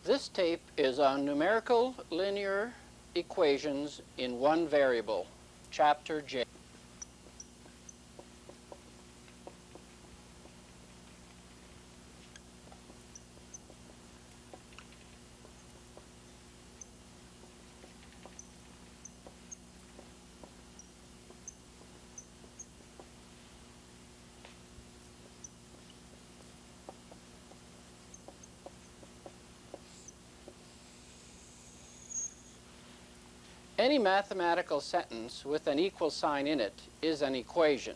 This tape is on numerical linear equations in one variable, Chapter J. Any mathematical sentence with an equal sign in it is an equation.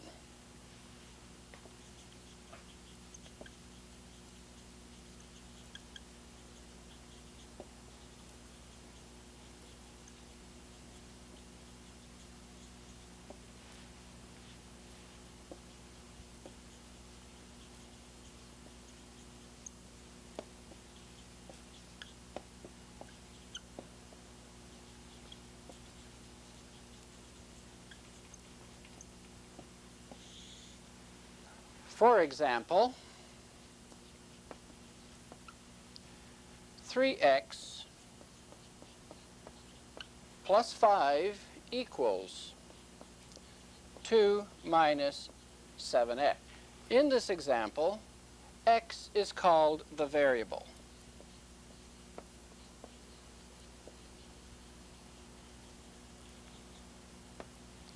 For example, 3x plus 5 equals 2 minus 7x. In this example, x is called the variable.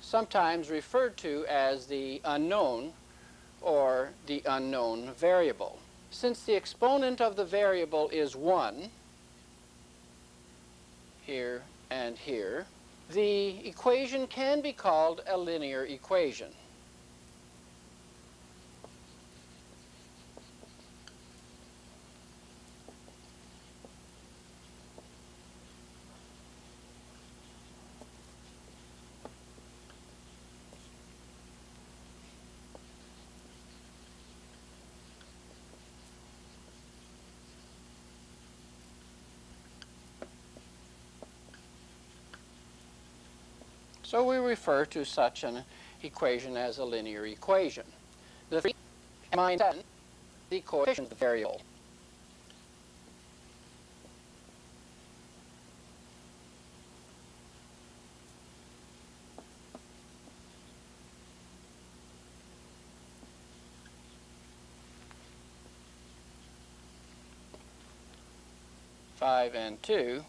Sometimes referred to as the unknown or the unknown variable. Since the exponent of the variable is 1, here and here, the equation can be called a linear equation. So we refer to such an equation as a linear equation. The 3 minus 7 is the coefficient of the variable. Five and 2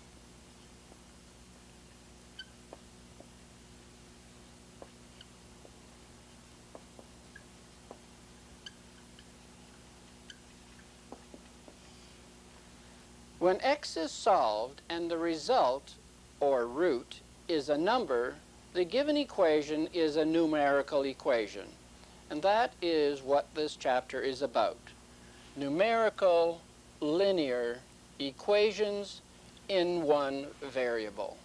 When x is solved and the result, or root, is a number, the given equation is a numerical equation. And that is what this chapter is about. Numerical, linear equations in one variable.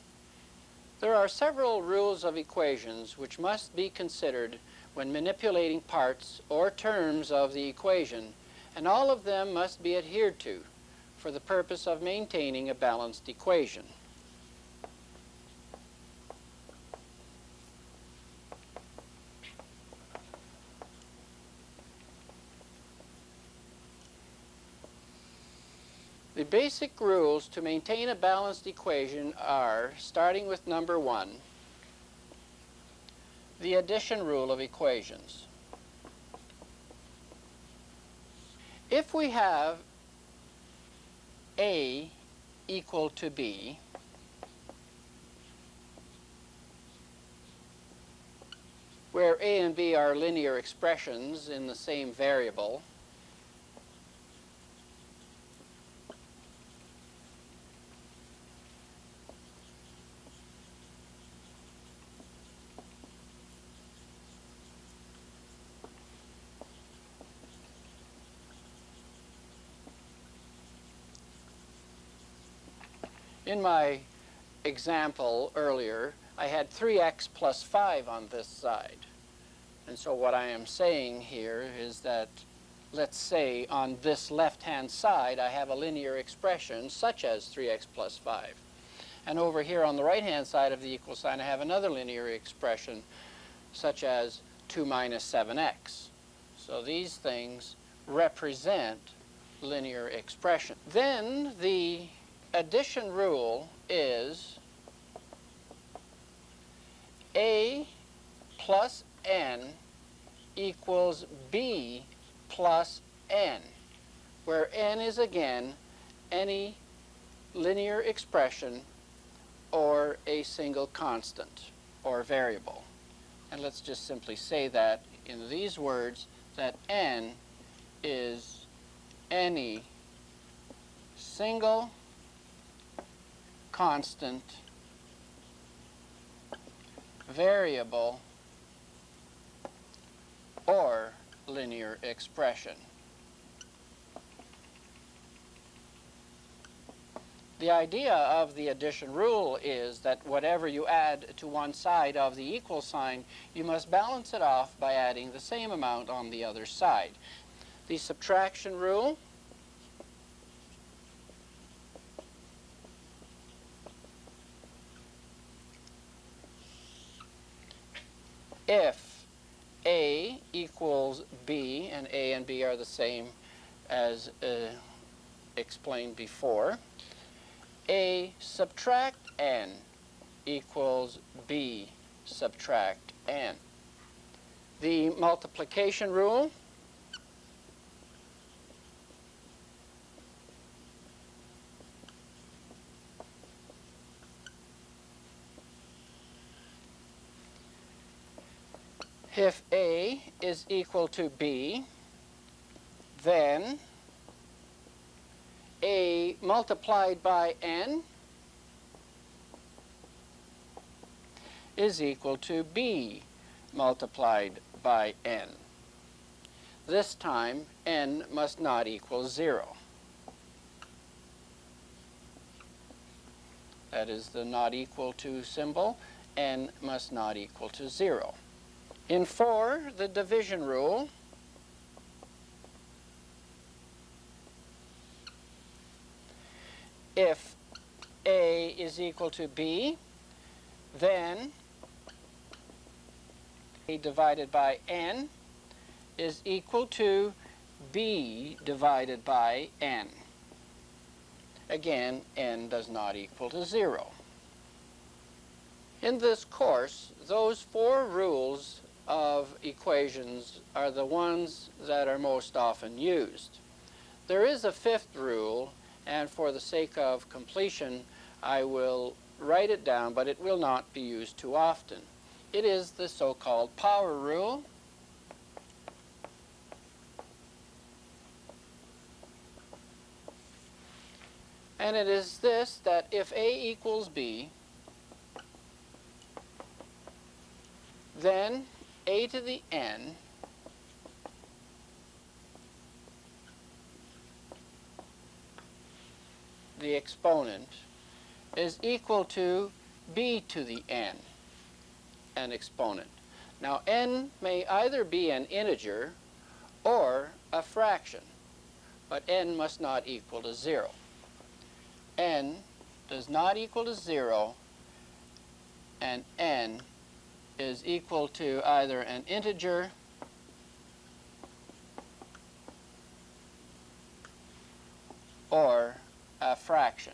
There are several rules of equations which must be considered when manipulating parts or terms of the equation, and all of them must be adhered to for the purpose of maintaining a balanced equation. The basic rules to maintain a balanced equation are, starting with number 1, the addition rule of equations. If we have A equal to B, where A and B are linear expressions in the same variable, in my example earlier, I had 3x plus 5 on this side. And so what I am saying here is that, let's say, on this left-hand side, I have a linear expression such as 3x plus 5. And over here on the right-hand side of the equal sign, I have another linear expression such as 2 minus 7x. So these things represent linear expression. Then the addition rule is A plus n equals B plus n, where n is again any linear expression or a single constant or variable. And let's just simply say that in these words, that n is any single constant variable or linear expression. The idea of the addition rule is that whatever you add to one side of the equal sign, you must balance it off by adding the same amount on the other side. The subtraction rule if A equals B, and A and B are the same as explained before, A subtract n equals B subtract n. The multiplication rule if A is equal to B, then A multiplied by n is equal to B multiplied by n. This time, n must not equal 0. That is the not equal to symbol. N must not equal to 0. In 4, the division rule if A is equal to B, then A divided by n is equal to B divided by n. Again, n does not equal to 0. In this course, those 4 rules of equations are the ones that are most often used. There is a 5th rule, and for the sake of completion, I will write it down, but it will not be used too often. It is the so-called power rule. And it is this, that if A equals B, then A to the n the exponent is equal to B to the n, an exponent. Now n may either be an integer or a fraction, but n must not equal to 0. N does not equal to 0, and n is equal to either an integer or a fraction.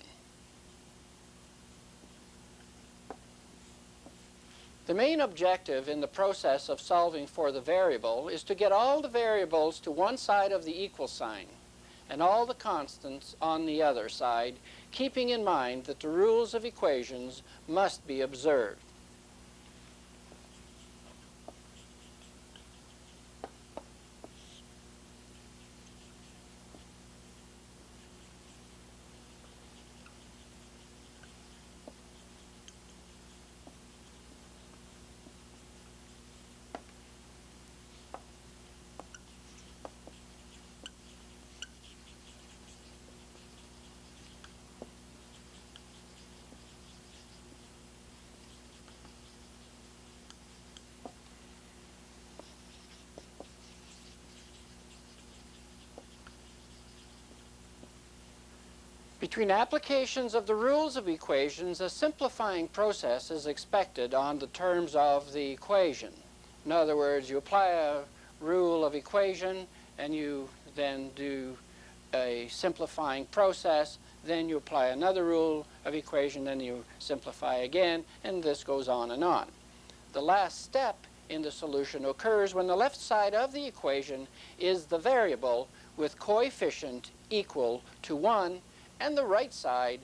The main objective in the process of solving for the variable is to get all the variables to one side of the equal sign and all the constants on the other side, keeping in mind that the rules of equations must be observed. Between applications of the rules of equations, a simplifying process is expected on the terms of the equation. In other words, you apply a rule of equation and you then do a simplifying process, then you apply another rule of equation, then you simplify again, and this goes on and on. The last step in the solution occurs when the left side of the equation is the variable with coefficient equal to 1, and the right side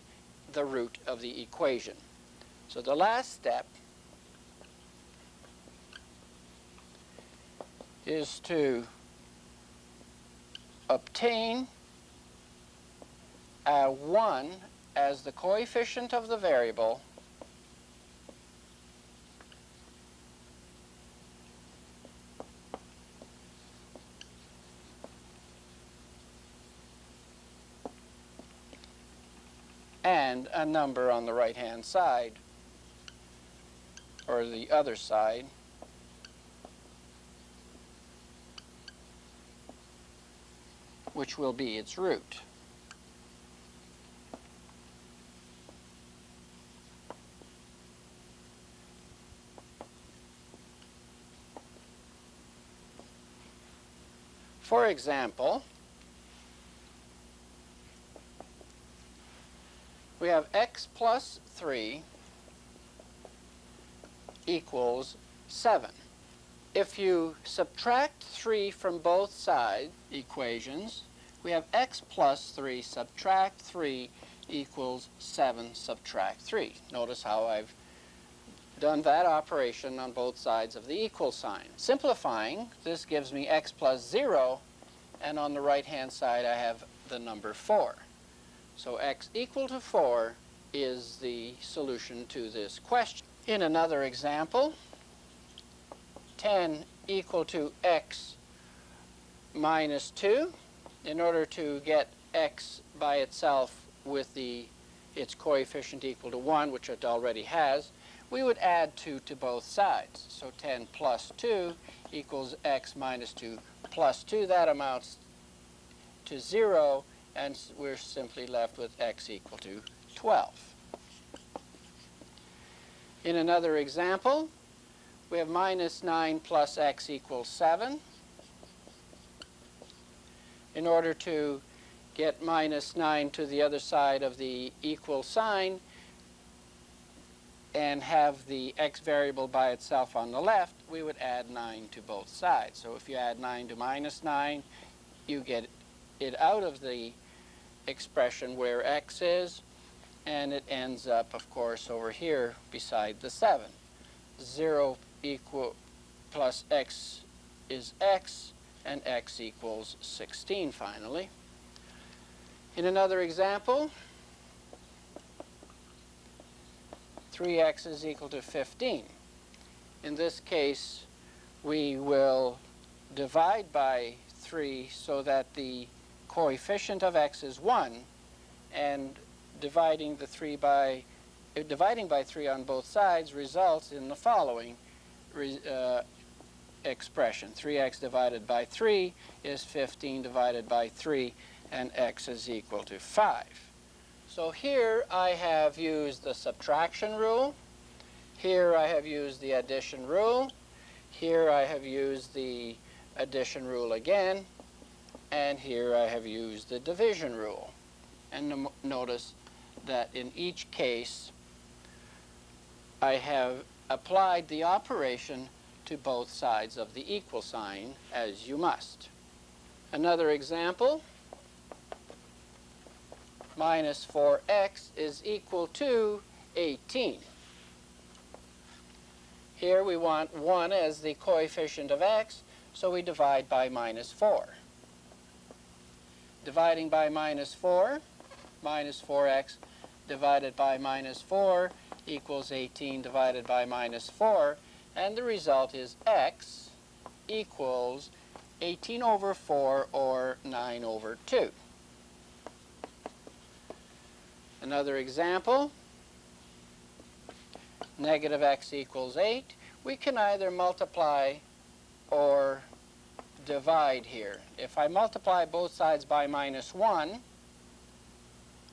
the root of the equation. So the last step is to obtain a 1 as the coefficient of the variable and a number on the right-hand side, or the other side, which will be its root. For example, we have x plus 3 equals 7. If you subtract 3 from both side equations, we have x plus 3 subtract 3 equals 7 subtract 3. Notice how I've done that operation on both sides of the equal sign. Simplifying, this gives me x plus 0, and on the right-hand side I have the number 4. So x equal to 4 is the solution to this question. In another example, 10 equal to x minus 2. In order to get x by itself with its coefficient equal to 1, which it already has, we would add 2 to both sides. So 10 plus 2 equals x minus 2 plus 2. That amounts to 0, and we're simply left with x equal to 12. In another example, we have minus 9 plus x equals 7. In order to get minus 9 to the other side of the equal sign and have the x variable by itself on the left, we would add 9 to both sides. So if you add 9 to minus 9, you get it out of the expression where x is, and it ends up, of course, over here beside the 7. 0 plus x is x, and x equals 16 finally. In another example, 3x is equal to 15. In this case, we will divide by 3 so that the coefficient of x is 1, and dividing by 3 on both sides results in the following expression. 3x divided by 3 is 15 divided by 3, and x is equal to 5. So here I have used the subtraction rule. Here I have used the addition rule. Here I have used the addition rule again. And here I have used the division rule. And notice that in each case I have applied the operation to both sides of the equal sign, as you must. Another example, minus 4x is equal to 18. Here we want 1 as the coefficient of x, so we divide by minus 4. Dividing by minus 4, minus 4x divided by minus 4 equals 18 divided by minus 4, and the result is x equals 18 over 4, or 9 over 2. Another example, negative x equals 8. We can either multiply or divide here. If I multiply both sides by minus 1,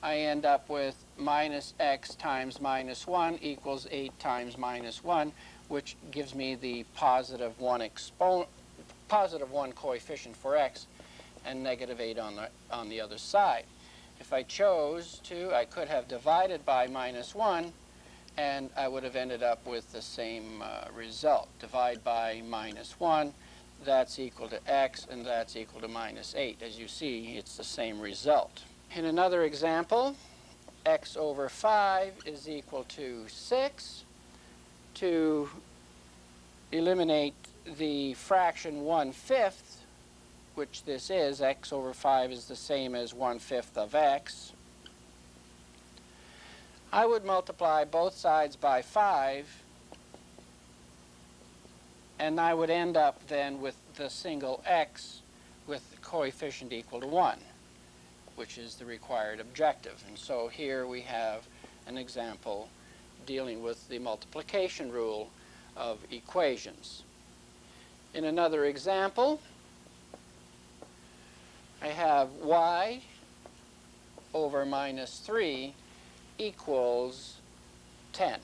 I end up with minus x times minus 1 equals 8 times minus 1, which gives me the positive 1 coefficient for x, and negative 8 on the other side. If I chose to, I could have divided by minus 1, and I would have ended up with the same result. Divide by minus 1, that's equal to x, and that's equal to minus 8. As you see, it's the same result. In another example, x over 5 is equal to 6. To eliminate the fraction 1/5, which this is, x over 5 is the same as 1/5 of x, I would multiply both sides by 5, and I would end up then with the single x with the coefficient equal to 1, which is the required objective. And so here we have an example dealing with the multiplication rule of equations. In another example, I have y over minus 3 equals 10.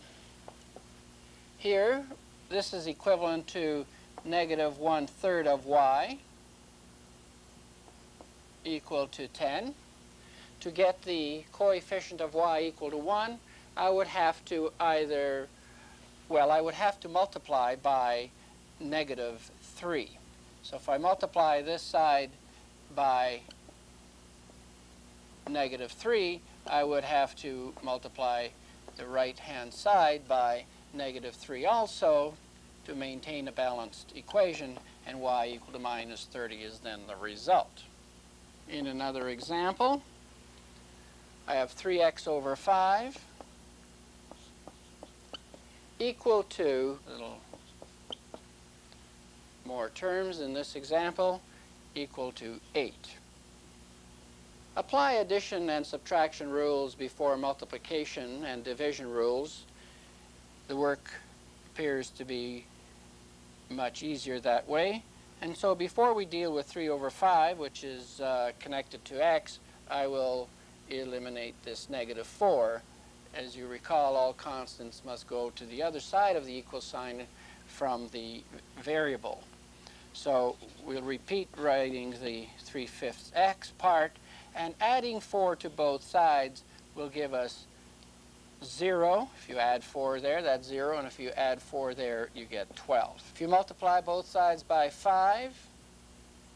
Here, this is equivalent to negative 1/3 of y equal to 10. To get the coefficient of y equal to 1, I would have to either, well, I would have to multiply by negative 3. So if I multiply this side by negative 3, I would have to multiply the right-hand side by negative 3 also to maintain a balanced equation, and y equal to minus 30 is then the result. In another example, I have 3x over 5 equal to, a little more terms in this example, equal to 8. Apply addition and subtraction rules before multiplication and division rules. The work appears to be much easier that way. And so before we deal with 3 over 5, which is connected to x, I will eliminate this negative 4. As you recall, all constants must go to the other side of the equal sign from the variable. So we'll repeat writing the 3/5 x part, and adding 4 to both sides will give us 0. If you add 4 there, that's 0, and if you add 4 there, you get 12. If you multiply both sides by 5,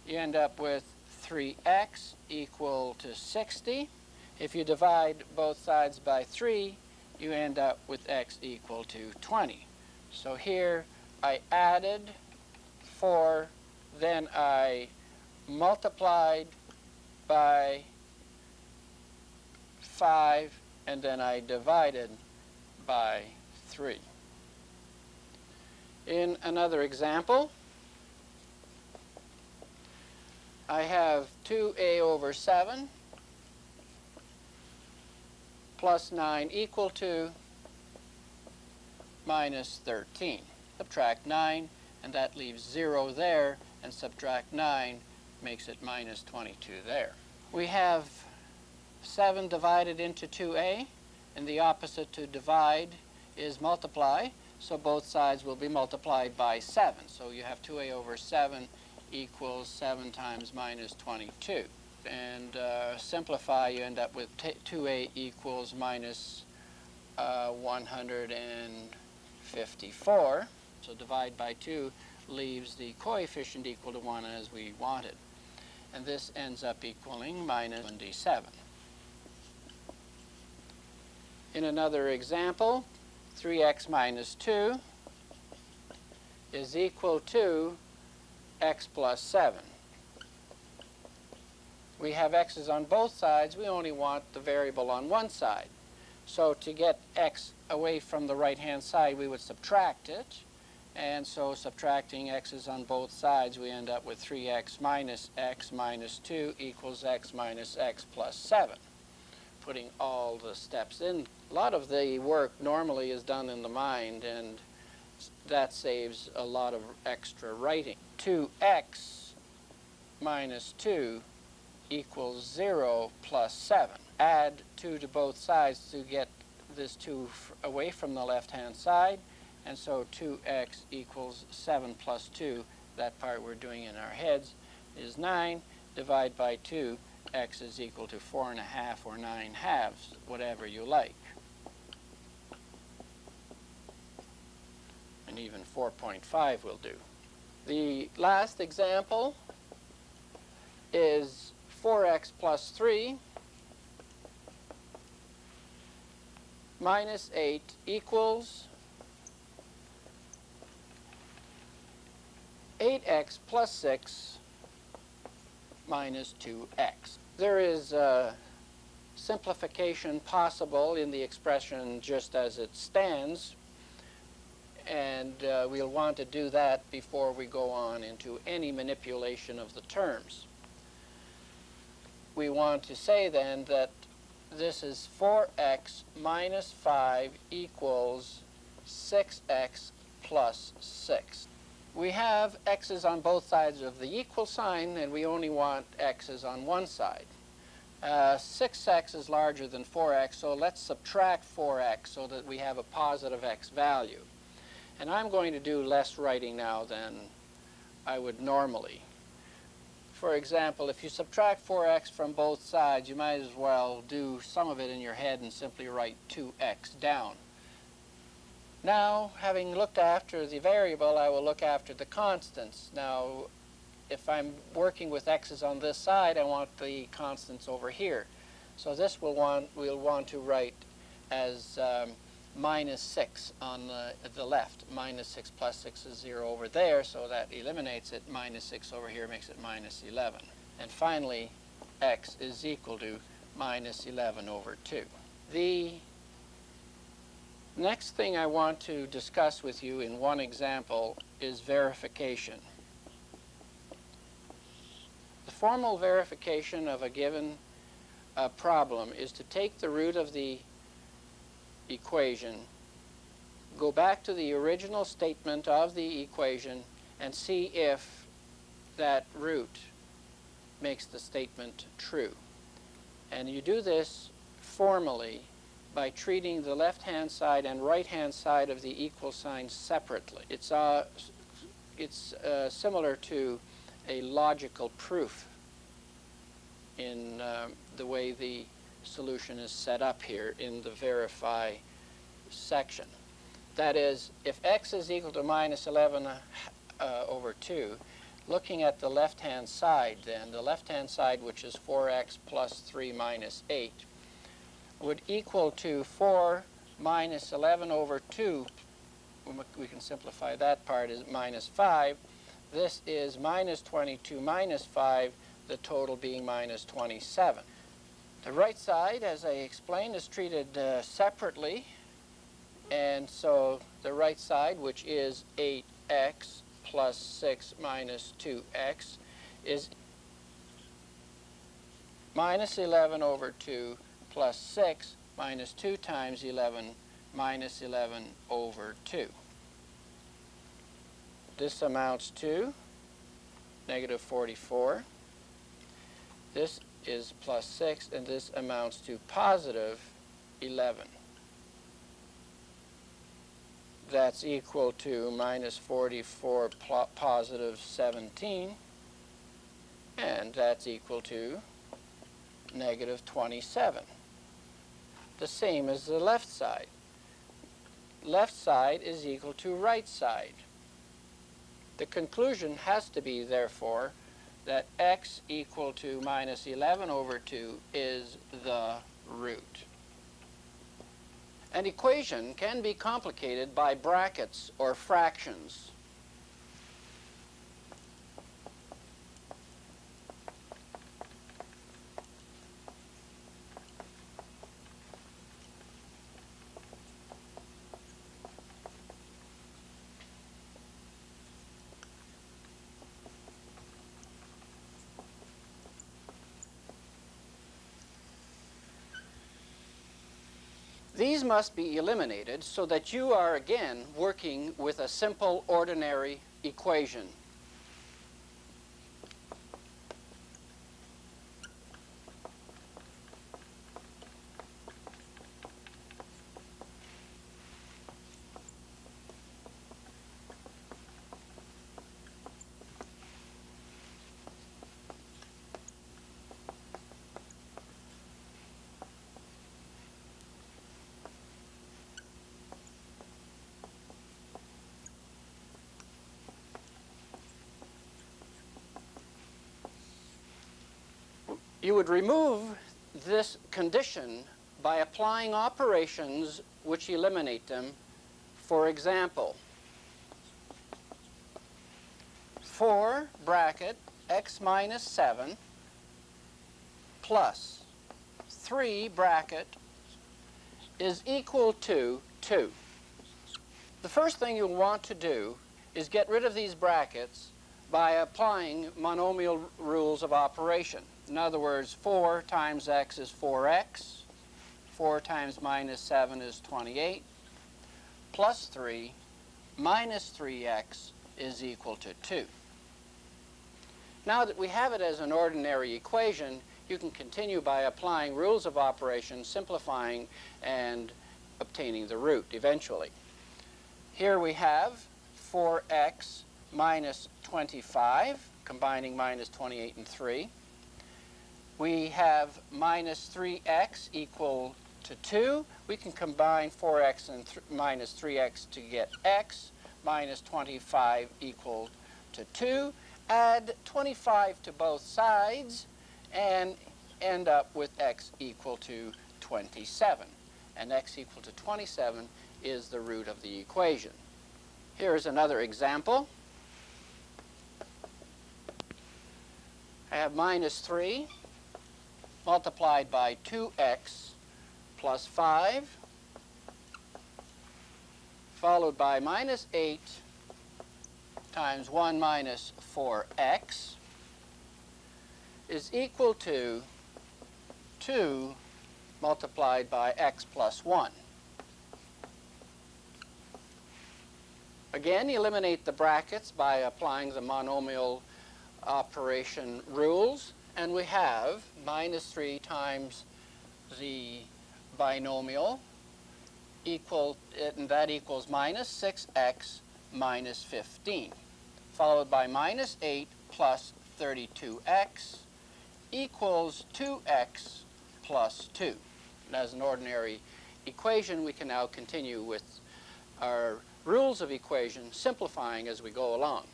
you end up with 3x equal to 60. If you divide both sides by 3, you end up with x equal to 20. So here I added 4, then I multiplied by 5, and then I divided by 3. In another example, I have 2a over 7 plus 9 equal to minus 13. Subtract 9, and that leaves 0 there, and subtract 9 makes it minus 22 there. We have 7 divided into 2a, and the opposite to divide is multiply, so both sides will be multiplied by 7. So you have 2a over 7 equals 7 times minus 22. And simplify, you end up with 2a equals minus 154. So divide by 2 leaves the coefficient equal to 1 as we wanted. And this ends up equaling minus 77. In another example, 3x minus 2 is equal to x plus 7. We have x's on both sides. We only want the variable on one side. So to get x away from the right-hand side, we would subtract it. And so subtracting x's on both sides, we end up with 3x minus x minus 2 equals x minus x plus 7. Putting all the steps in. A lot of the work normally is done in the mind, and that saves a lot of extra writing. 2x minus 2 equals 0 plus 7. Add 2 to both sides to get this 2 away from the left-hand side, and so 2x equals 7 plus 2. That part we're doing in our heads is 9. Divide by 2, x is equal to 4.5 or 9/2, whatever you like. And even 4.5 will do. The last example is 4x plus 3 minus 8 equals 8x plus 6 minus 2x. There is simplification possible in the expression just as it stands, and we'll want to do that before we go on into any manipulation of the terms. We want to say then that this is 4x minus 5 equals 6x plus 6. We have x's on both sides of the equal sign, and we only want x's on one side. 6x is larger than 4x, so let's subtract 4x so that we have a positive x value. And I'm going to do less writing now than I would normally. For example, if you subtract 4x from both sides, you might as well do some of it in your head and simply write 2x down. Now, having looked after the variable, I will look after the constants. Now, if I'm working with x's on this side, I want the constants over here. So this we'll want to write as minus 6 on the left. Minus 6 plus 6 is 0 over there, so that eliminates it. Minus 6 over here makes it minus 11. And finally, x is equal to minus 11 over 2. The next thing I want to discuss with you in one example is verification. The formal verification of a given problem is to take the root of the equation, go back to the original statement of the equation, and see if that root makes the statement true. And you do this formally by treating the left-hand side and right-hand side of the equal sign separately. It's similar to a logical proof in the way the solution is set up here in the verify section. That is, if x is equal to minus 11 over 2, looking at the left-hand side then, the left-hand side, which is 4x plus 3 minus 8, would equal to 4 minus 11 over 2. We can simplify that part as minus 5. This is minus 22 minus 5, the total being minus 27. The right side, as I explained, is treated separately, and so the right side, which is 8x plus 6 minus 2x, is minus 11 over 2 plus 6 minus 2 times 11 minus 11 over 2. This amounts to negative 44. This is plus 6, and this amounts to positive 11. That's equal to minus 44 positive 17, and that's equal to negative 27. The same as the left side. Left side is equal to right side. The conclusion has to be, therefore, that x equal to minus 11 over 2 is the root. An equation can be complicated by brackets or fractions. These must be eliminated so that you are again working with a simple ordinary equation. You would remove this condition by applying operations which eliminate them. For example, 4 bracket x minus 7 plus 3 bracket is equal to 2. The first thing you'll want to do is get rid of these brackets by applying monomial rules of operation. In other words, 4 times x is 4x, 4 times minus 7 is 28, plus 3 minus 3x is equal to 2. Now that we have it as an ordinary equation, you can continue by applying rules of operation, simplifying, and obtaining the root eventually. Here we have 4x minus 25, combining minus 28 and 3. We have minus 3x equal to 2. We can combine 4x and minus 3x to get x. Minus 25 equal to 2. Add 25 to both sides and end up with x equal to 27. And x equal to 27 is the root of the equation. Here's another example. I have minus 3 multiplied by 2x plus 5, followed by minus 8 times 1 minus 4x is equal to 2 multiplied by x plus 1. Again, eliminate the brackets by applying the monomial operation rules, and we have minus 3 times the binomial and that equals minus 6x minus 15, followed by minus 8 plus 32x equals 2x plus 2. And as an ordinary equation, we can now continue with our rules of equation, simplifying as we go along.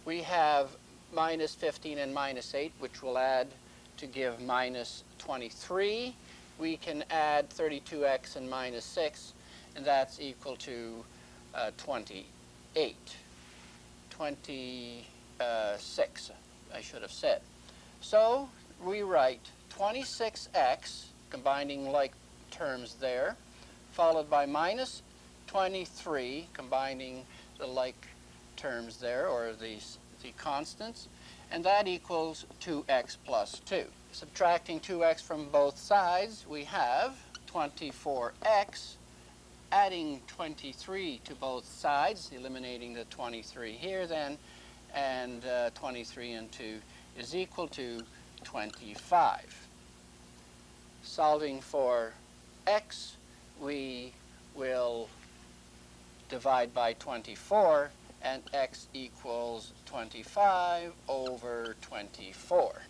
We have minus 15 and minus 8, which will add to give minus 23. We can add 32x and minus 6, and that's equal to 28. 26, I should have said. So we write 26x, combining like terms there, followed by minus 23, combining the like terms there, or the constants, and that equals 2x plus 2. Subtracting 2x from both sides, we have 24x, adding 23 to both sides, eliminating the 23 here then, and 23 and 2 is equal to 25. Solving for x, we will divide by 24, and x equals 25 over 24.